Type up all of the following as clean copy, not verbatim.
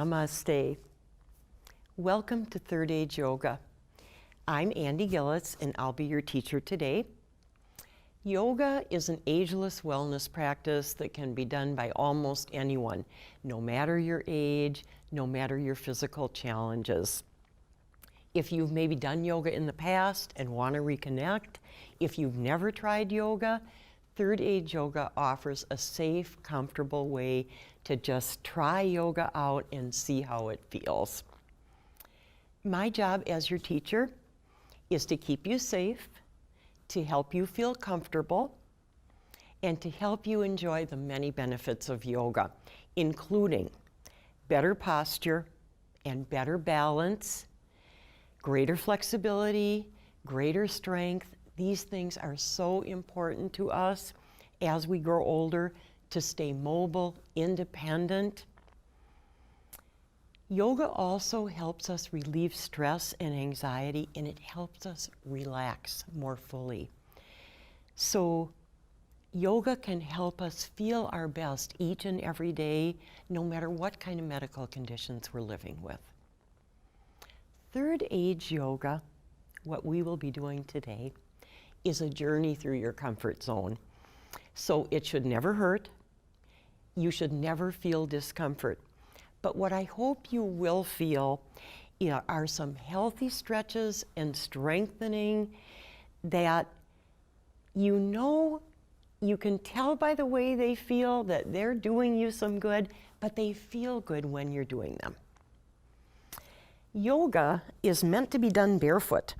Namaste. Welcome to Third Age Yoga. I'm Andy Gillitz and I'll be your teacher today. Yoga is an ageless wellness practice that can be done by almost anyone, no matter your age, no matter your physical challenges. If you've maybe done yoga in the past and want to reconnect, if you've never tried yoga, Third Age Yoga offers a safe, comfortable way to just try yoga out and see how it feels. My job as your teacher is to keep you safe, to help you feel comfortable, and to help you enjoy the many benefits of yoga, including better posture and better balance, greater flexibility, greater strength. These things are so important to us as we grow older to stay mobile, independent. Yoga also helps us relieve stress and anxiety, and it helps us relax more fully. So yoga can help us feel our best each and every day, no matter what kind of medical conditions we're living with. Third Age Yoga, what we will be doing today, is a journey through your comfort zone. So it should never hurt. You should never feel discomfort. But what I hope you will feel are some healthy stretches and strengthening that you know, you can tell by the way they feel that they're doing you some good, but they feel good when you're doing them. Yoga is meant to be done barefoot.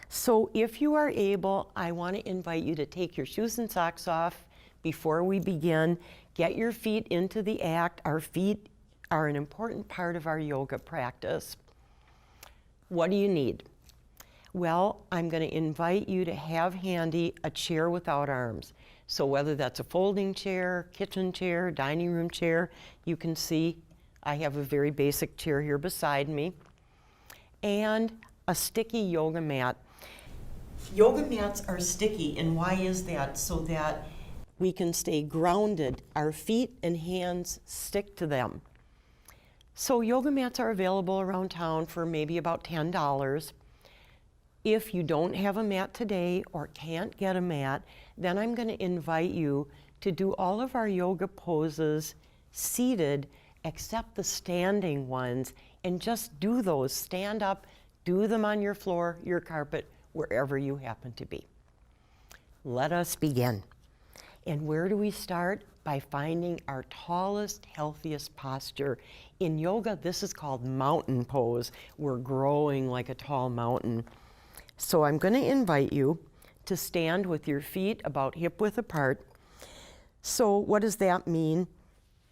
So if you are able, I want to invite you to take your shoes and socks off before we begin. Get your feet into the act. Our feet are an important part of our yoga practice. What do you need? Well, I'm going to invite you to have handy a chair without arms. So whether that's a folding chair, kitchen chair, dining room chair, you can see I have a very basic chair here beside me, and a sticky yoga mat. Yoga mats are sticky, and why is that? So that we can stay grounded. Our feet and hands stick to them. So yoga mats are available around town for maybe about $10. If you don't have a mat today or can't get a mat, then I'm going to invite you to do all of our yoga poses seated except the standing ones, and just do those. Stand up, do them on your floor, your carpet, wherever you happen to be. Let us begin. And where do we start? By finding our tallest, healthiest posture. In yoga, this is called mountain pose. We're growing like a tall mountain. So I'm going to invite you to stand with your feet about hip width apart. So what does that mean?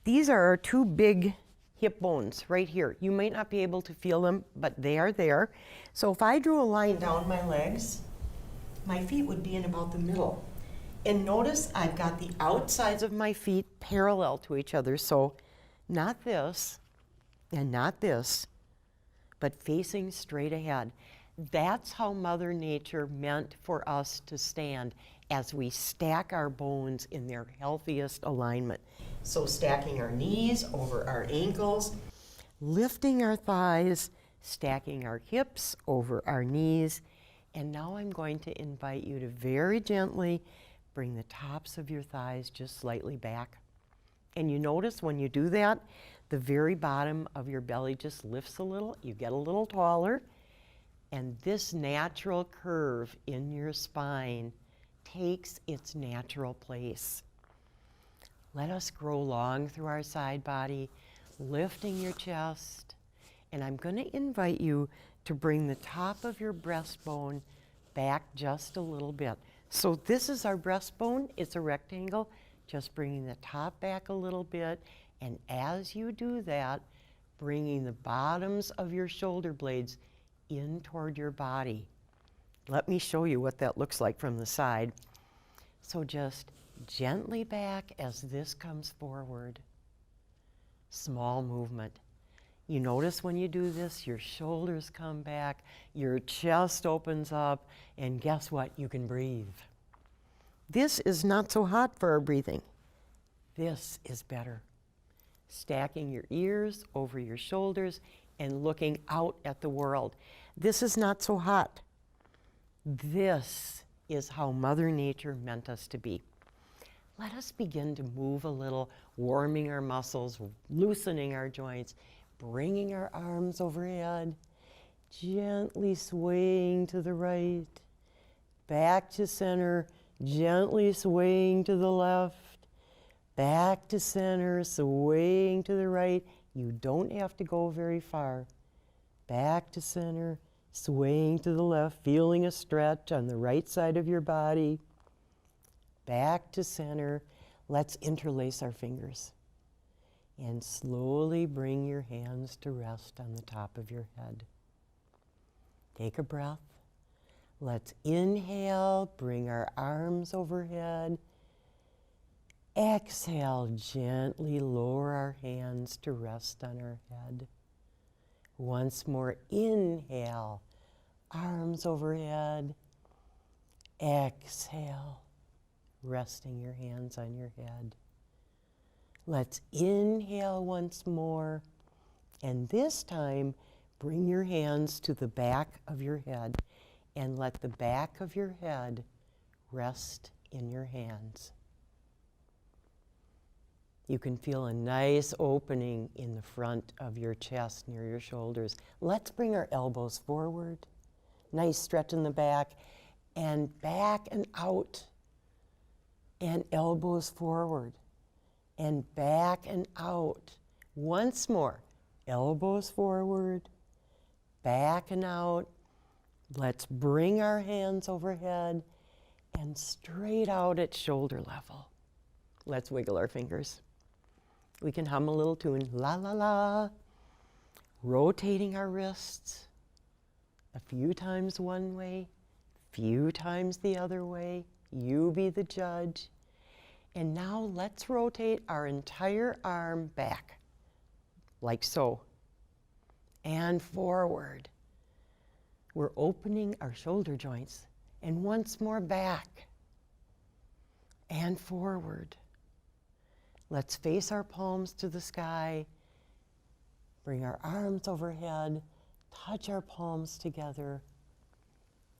These are our two big hip bones right here. You might not be able to feel them, but they are there. So if I drew a line down my legs, my feet would be in about the middle. And notice I've got the outsides of my feet parallel to each other. So not this and not this, but facing straight ahead. That's how Mother Nature meant for us to stand as we stack our bones in their healthiest alignment. So stacking our knees over our ankles, lifting our thighs, stacking our hips over our knees. And now I'm going to invite you to very gently bring the tops of your thighs just slightly back. And you notice when you do that, the very bottom of your belly just lifts a little. You get a little taller. And this natural curve in your spine takes its natural place. Let us grow long through our side body, lifting your chest. And I'm going to invite you to bring the top of your breastbone back just a little bit. So this is our breastbone. It's a rectangle. Just bringing the top back a little bit. And as you do that, bringing the bottoms of your shoulder blades in toward your body. Let me show you what that looks like from the side. So just gently back as this comes forward. Small movement. You notice when you do this, your shoulders come back, your chest opens up, and guess what? You can breathe. This is not so hot for our breathing. This is better. stacking your ears over your shoulders and looking out at the world. This is not so hot. This is how Mother Nature meant us to be. Let us begin to move a little, warming our muscles, loosening our joints, bringing our arms overhead, gently swaying to the right, back to center, gently swaying to the left, back to center, swaying to the right. You don't have to go very far. Back to center, swaying to the left, feeling a stretch on the right side of your body. Back to center. Let's interlace our fingers. And slowly bring your hands to rest on the top of your head. Take a breath. Let's inhale, bring our arms overhead. Exhale, gently lower our hands to rest on our head. Once more, inhale, arms overhead. Exhale, resting your hands on your head. Let's inhale once more, and this time, bring your hands to the back of your head and let the back of your head rest in your hands. You can feel a nice opening in the front of your chest near your shoulders. Let's bring our elbows forward. Nice stretch in the back and out. And elbows forward and back and out. Once more, elbows forward, back and out. Let's bring our hands overhead and straight out at shoulder level. Let's wiggle our fingers. We can hum a little tune, la la la, rotating our wrists a few times one way, few times the other way. You be the judge. And now let's rotate our entire arm back, like so, and forward. We're opening our shoulder joints, and once more back, and forward. Let's face our palms to the sky, bring our arms overhead, touch our palms together,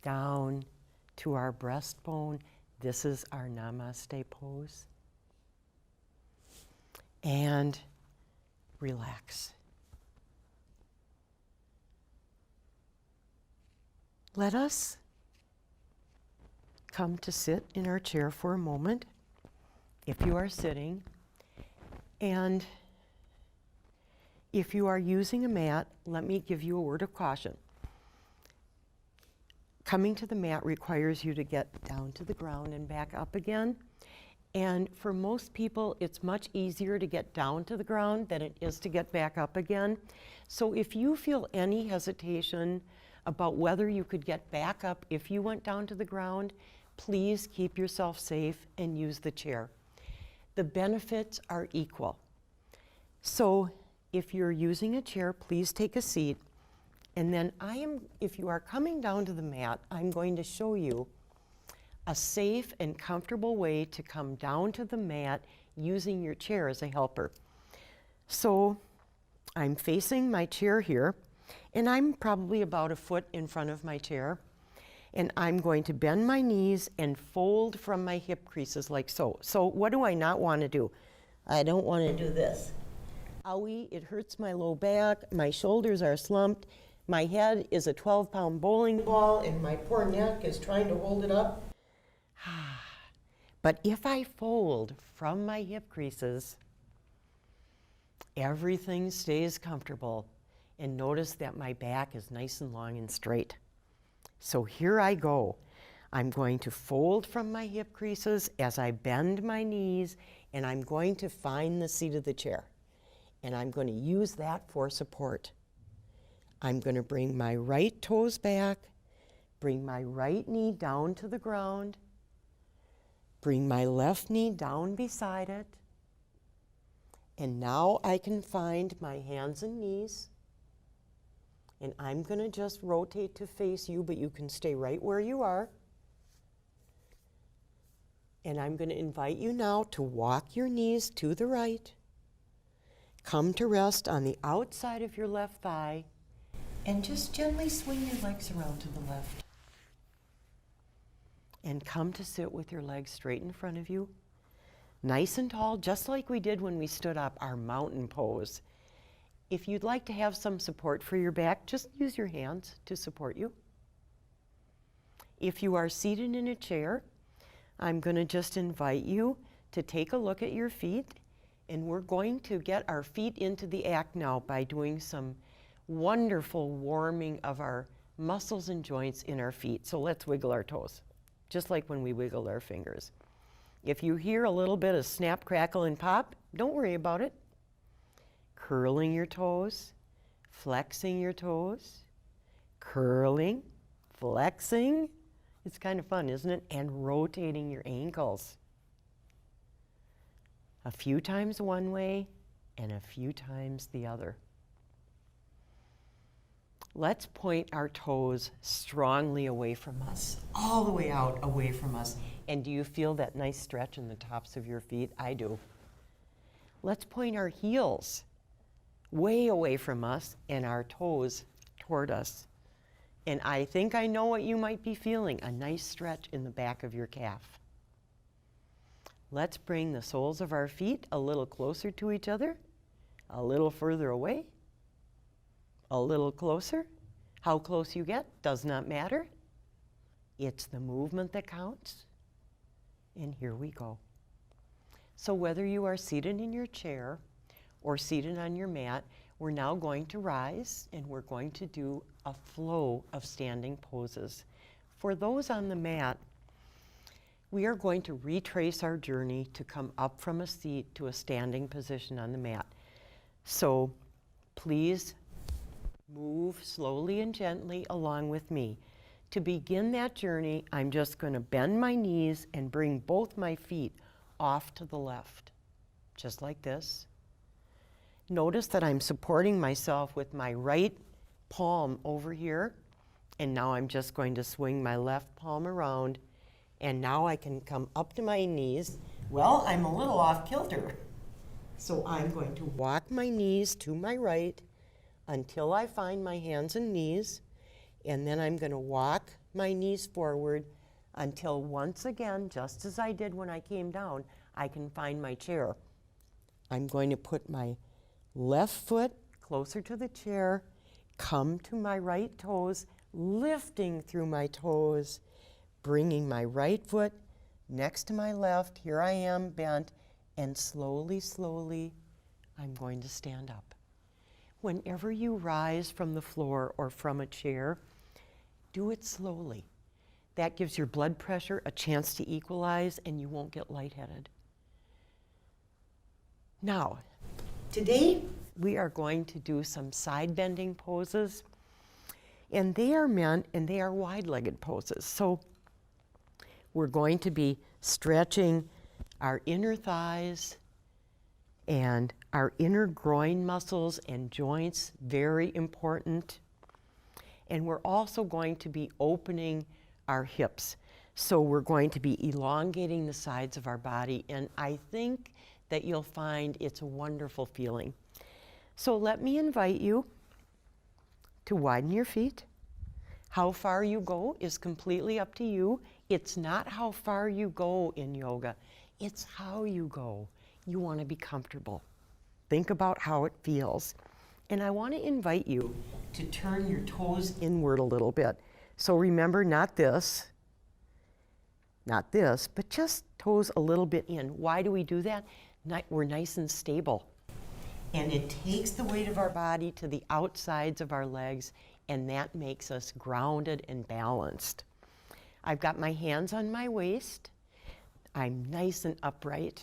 down to our breastbone. This is our Namaste pose. And relax. Let us come to sit in our chair for a moment, if you are sitting. And if you are using a mat, let me give you a word of caution. Coming to the mat requires you to get down to the ground and back up again. And for most people, it's much easier to get down to the ground than it is to get back up again. So if you feel any hesitation about whether you could get back up if you went down to the ground, please keep yourself safe and use the chair. The benefits are equal. So if you're using a chair, please take a seat. And then if you are coming down to the mat, I'm going to show you a safe and comfortable way to come down to the mat using your chair as a helper. So I'm facing my chair here, and I'm probably about a foot in front of my chair. And I'm going to bend my knees and fold from my hip creases like so. So what do I not want to do? I don't want to do this. Owie, it hurts my low back, my shoulders are slumped, my head is a 12-pound bowling ball, and my poor neck is trying to hold it up. But if I fold from my hip creases, everything stays comfortable. And notice that my back is nice and long and straight. So here I go. I'm going to fold from my hip creases as I bend my knees, and I'm going to find the seat of the chair. And I'm going to use that for support. I'm going to bring my right toes back, bring my right knee down to the ground, bring my left knee down beside it, and now I can find my hands and knees, and I'm going to just rotate to face you, but you can stay right where you are. And I'm going to invite you now to walk your knees to the right, Come to rest on the outside of your left thigh and just gently swing your legs around to the left. And come to sit with your legs straight in front of you, nice and tall, just like we did when we stood up, our mountain pose. If you'd like to have some support for your back, just use your hands to support you. If you are seated in a chair, I'm going to just invite you to take a look at your feet, and we're going to get our feet into the act now by doing some wonderful warming of our muscles and joints in our feet. So let's wiggle our toes, just like when we wiggle our fingers. If you hear a little bit of snap, crackle, and pop, don't worry about it. Curling your toes, flexing your toes, curling, flexing. It's kind of fun, isn't it? And rotating your ankles. A few times one way and a few times the other. Let's point our toes strongly away from us, all the way out away from us. And do you feel that nice stretch in the tops of your feet? I do. Let's point our heels way away from us and our toes toward us. And I think I know what you might be feeling, a nice stretch in the back of your calf. Let's bring the soles of our feet a little closer to each other, a little further away, a little closer. How close you get does not matter. It's the movement that counts. And here we go. So whether you are seated in your chair or seated on your mat, we're now going to rise and we're going to do a flow of standing poses. For those on the mat, we are going to retrace our journey to come up from a seat to a standing position on the mat. So please move slowly and gently along with me. To begin that journey, I'm just going to bend my knees and bring both my feet off to the left, just like this. Notice that I'm supporting myself with my right palm over here, and now I'm just going to swing my left palm around, and now I can come up to my knees. Well, I'm a little off kilter, so I'm going to walk my knees to my right until I find my hands and knees, and then I'm going to walk my knees forward until once again, just as I did when I came down, I can find my chair. I'm going to put my left foot closer to the chair, come to my right toes, lifting through my toes, bringing my right foot next to my left. Here I am bent, and slowly, slowly, I'm going to stand up. Whenever you rise from the floor or from a chair, do it slowly. That gives your blood pressure a chance to equalize and you won't get lightheaded. Now, today we are going to do some side bending poses, and they are meant and they are wide-legged poses. So we're going to be stretching our inner thighs and our inner groin muscles and joints, very important. And we're also going to be opening our hips. So we're going to be elongating the sides of our body, and I think that you'll find it's a wonderful feeling. So let me invite you to widen your feet. How far you go is completely up to you. It's not how far you go in yoga, it's how you go. You want to be comfortable. Think about how it feels. And I want to invite you to turn your toes inward a little bit. So remember, not this, but just toes a little bit in. Why do we do that? We're nice and stable. And it takes the weight of our body to the outsides of our legs, and that makes us grounded and balanced. I've got my hands on my waist. I'm nice and upright.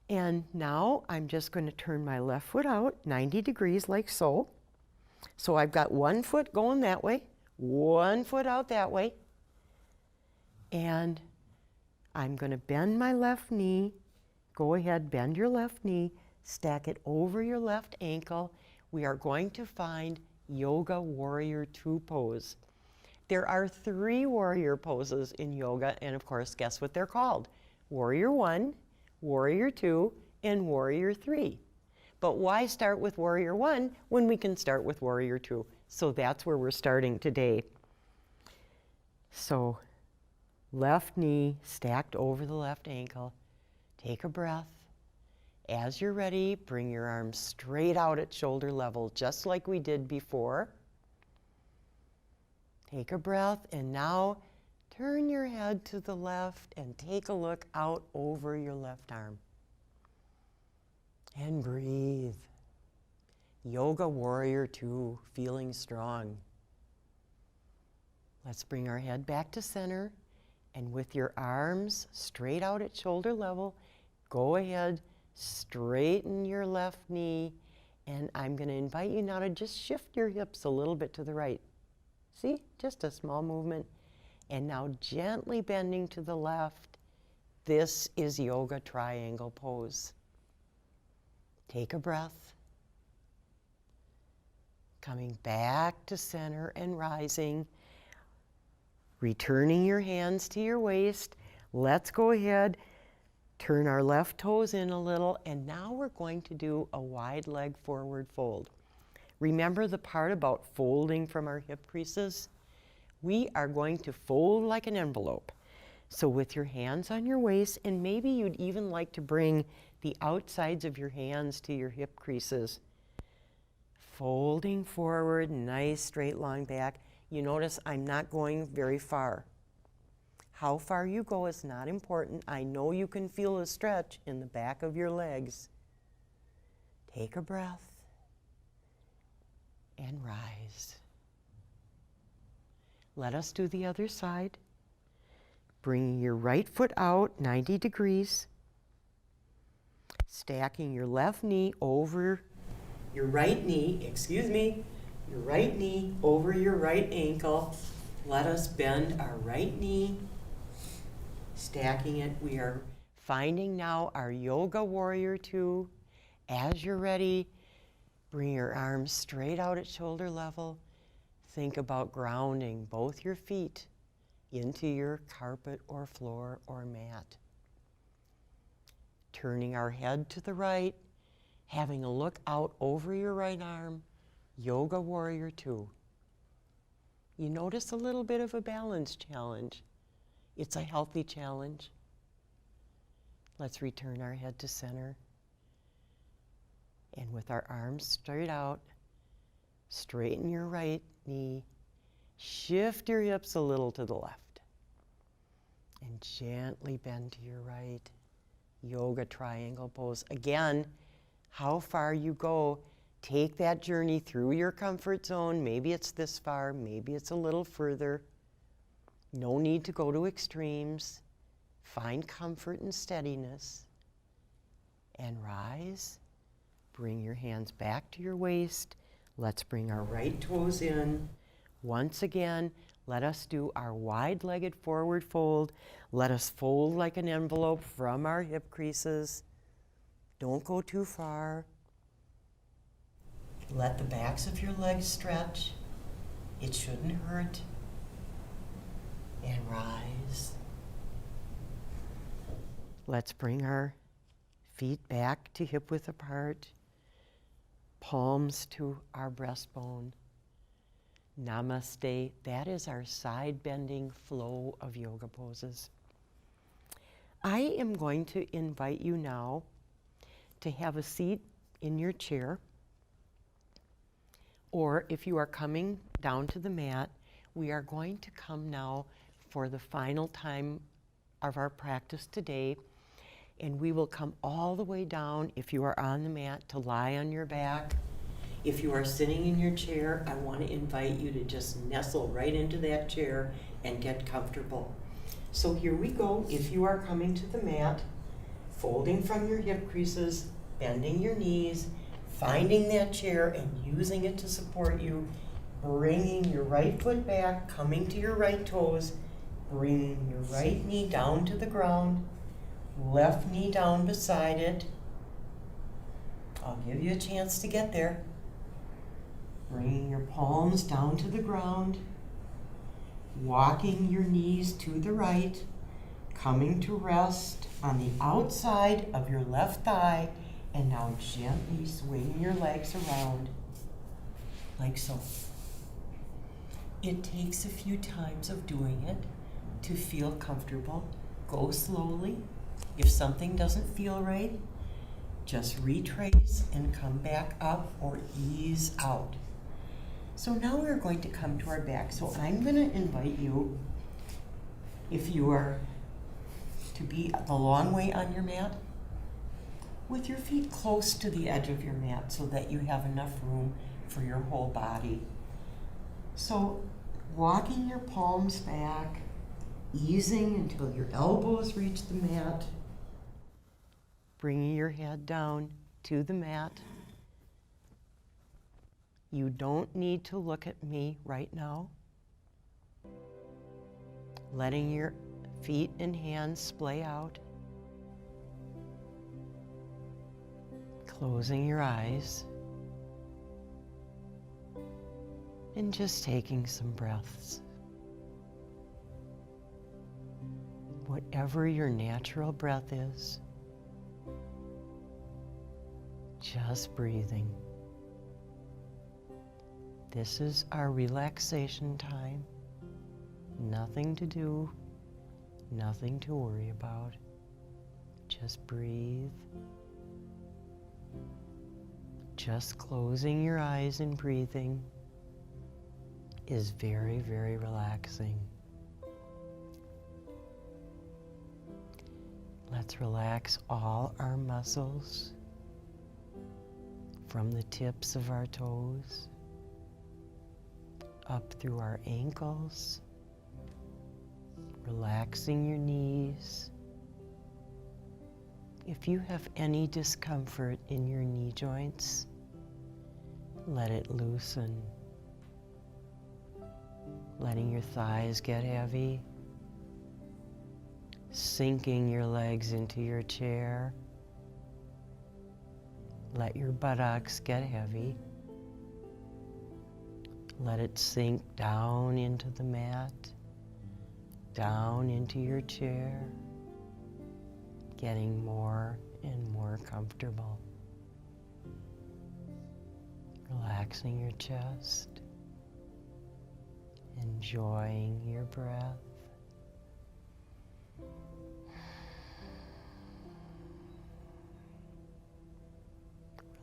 And now I'm just going to turn my left foot out 90 degrees like so. So I've got one foot going that way, one foot out that way. And I'm going to bend my left knee. Go ahead, bend your left knee, stack it over your left ankle. We are going to find Yoga Warrior II pose. There are 3 warrior poses in yoga, and of course, guess what they're called? Warrior 1, Warrior 2, and warrior 3. But why start with warrior 1 when we can start with warrior 2? So that's where we're starting today. So left knee stacked over the left ankle. Take a breath. As you're ready, bring your arms straight out at shoulder level, just like we did before. Take a breath, and now turn your head to the left and take a look out over your left arm. And breathe. Yoga warrior 2, feeling strong. Let's bring our head back to center, and with your arms straight out at shoulder level, go ahead, straighten your left knee, and I'm going to invite you now to just shift your hips a little bit to the right. See, just a small movement. And now gently bending to the left. This is yoga triangle pose. Take a breath. Coming back to center and rising. Returning your hands to your waist. Let's go ahead, turn our left toes in a little, and now we're going to do a wide leg forward fold. Remember the part about folding from our hip creases? We are going to fold like an envelope. So with your hands on your waist, and maybe you'd even like to bring the outsides of your hands to your hip creases. Folding forward, nice straight long back. You notice I'm not going very far. How far you go is not important. I know you can feel a stretch in the back of your legs. Take a breath and rise. Let us do the other side. Bringing your right foot out 90 degrees. Stacking your left knee over your right knee, your right knee over your right ankle. Let us bend our right knee, stacking it. We are finding now our yoga warrior 2. As you're ready, bring your arms straight out at shoulder level. Think about grounding both your feet into your carpet or floor or mat. Turning our head to the right, having a look out over your right arm, yoga warrior 2. You notice a little bit of a balance challenge. It's a healthy challenge. Let's return our head to center. And with our arms straight out, straighten your right knee, shift your hips a little to the left, and gently bend to your right. Yoga triangle pose. Again, how far you go, take that journey through your comfort zone. Maybe it's this far, maybe it's a little further. No need to go to extremes. Find comfort and steadiness. And rise. Bring your hands back to your waist. Let's bring our right toes in. Once again, let us do our wide-legged forward fold. Let us fold like an envelope from our hip creases. Don't go too far. Let the backs of your legs stretch. It shouldn't hurt. And rise. Let's bring our feet back to hip width apart. Palms to our breastbone. Namaste. That is our side bending flow of yoga poses. I am going to invite you now to have a seat in your chair, or if you are coming down to the mat, we are going to come now for the final time of our practice today, and we will come all the way down, if you are on the mat, to lie on your back. If you are sitting in your chair, I want to invite you to just nestle right into that chair and get comfortable. So here we go. If you are coming to the mat, folding from your hip creases, bending your knees, finding that chair and using it to support you, bringing your right foot back, coming to your right toes, bringing your right knee down to the ground, left knee down beside it. I'll give you a chance to get there. Bringing your palms down to the ground, walking your knees to the right, coming to rest, on the outside of your left thigh, and now gently swing your legs around like so. It takes a few times of doing it to feel comfortable. Go slowly. If something doesn't feel right, just retrace and come back up or ease out. So now we're going to come to our back. So I'm going to invite you, if you are to be the long way on your mat, with your feet close to the edge of your mat so that you have enough room for your whole body. So walking your palms back, easing until your elbows reach the mat, bringing your head down to the mat. You don't need to look at me right now. Letting your feet and hands splay out. Closing your eyes. And just taking some breaths. Whatever your natural breath is, just breathing. This is our relaxation time. Nothing to do, nothing to worry about. Just breathe. Just closing your eyes and breathing is very, very relaxing. Let's relax all our muscles from the tips of our toes up through our ankles, relaxing your knees. If you have any discomfort in your knee joints, let it loosen. Letting your thighs get heavy, sinking your legs into your chair. Let your buttocks get heavy. Let it sink down into the mat, down into your chair, getting more and more comfortable. Relaxing your chest, enjoying your breath.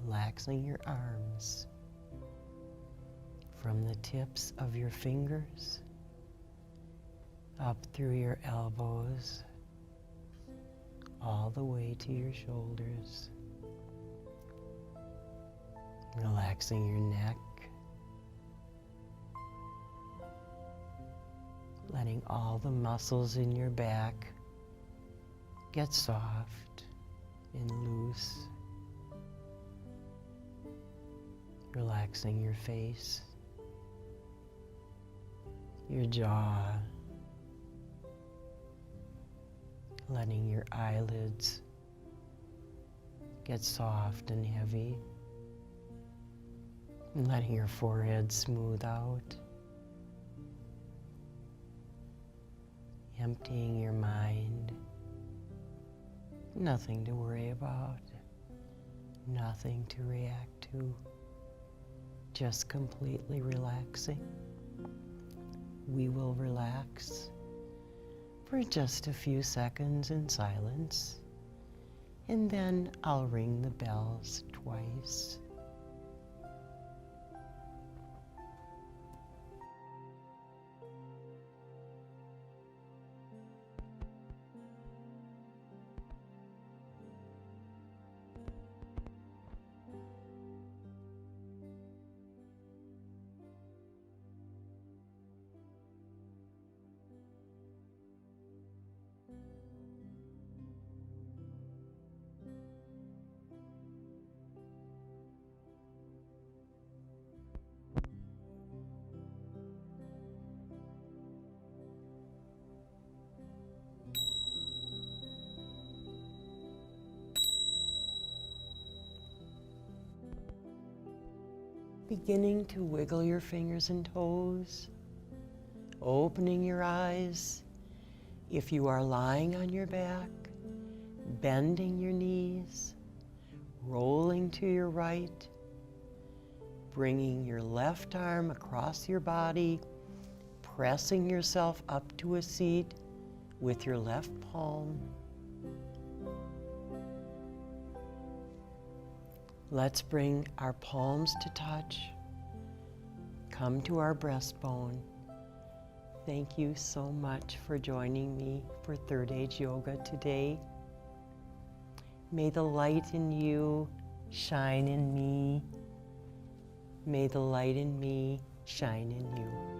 Relaxing your arms from the tips of your fingers up through your elbows, all the way to your shoulders. Relaxing your neck, letting all the muscles in your back get soft and loose. Relaxing your face, your jaw, letting your eyelids get soft and heavy, and letting your forehead smooth out, emptying your mind. Nothing to worry about, nothing to react to, just completely relaxing. We will relax for just a few seconds in silence, and then I'll ring the bells twice. Beginning to wiggle your fingers and toes, opening your eyes. If you are lying on your back, bending your knees, rolling to your right, bringing your left arm across your body, pressing yourself up to a seat with your left palm. Let's bring our palms to touch. Come to our breastbone. Thank you so much for joining me for Third Age Yoga today. May the light in you shine in me. May the light in me shine in you.